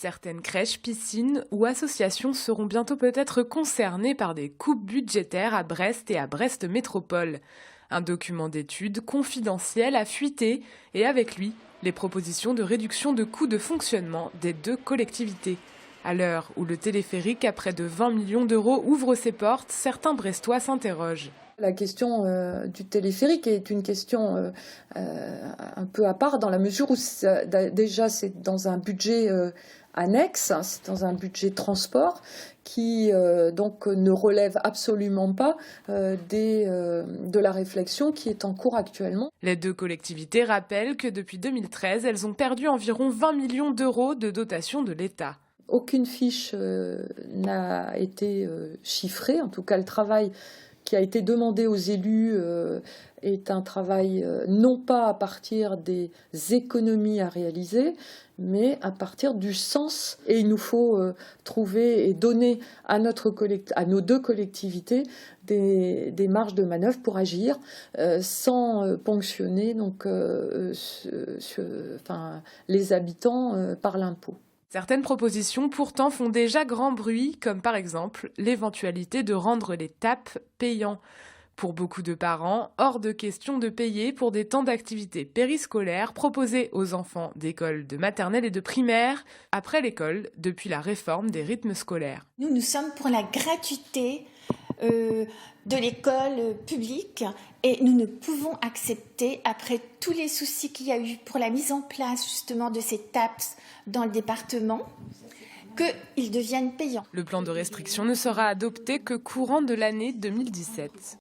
Certaines crèches, piscines ou associations seront bientôt peut-être concernées par des coupes budgétaires à Brest et à Brest Métropole. Un document d'étude confidentiel a fuité et avec lui, les propositions de réduction de coûts de fonctionnement des deux collectivités. À l'heure où le téléphérique à près de 20 millions d'euros ouvre ses portes, certains Brestois s'interrogent. La question du téléphérique est une question un peu à part dans la mesure où déjà c'est dans un budget annexe, hein, c'est dans un budget transport qui donc ne relève absolument pas de la réflexion qui est en cours actuellement. Les deux collectivités rappellent que depuis 2013, elles ont perdu environ 20 millions d'euros de dotation de l'État. Aucune fiche n'a été chiffrée, en tout cas le travail qui a été demandé aux élus est un travail non pas à partir des économies à réaliser, mais à partir du sens. Et il nous faut trouver et donner à nos deux collectivités des marges de manœuvre pour agir sans ponctionner donc, les habitants par l'impôt. Certaines propositions pourtant font déjà grand bruit, comme par exemple l'éventualité de rendre les TAP payants. Pour beaucoup de parents, hors de question de payer pour des temps d'activité périscolaires proposés aux enfants d'écoles de maternelle et de primaire après l'école depuis la réforme des rythmes scolaires. Nous sommes pour la gratuité de l'école publique et nous ne pouvons accepter, après tous les soucis qu'il y a eu pour la mise en place justement de ces TAPS dans le département, qu'ils deviennent payants. Le plan de restriction ne sera adopté que courant de l'année 2017.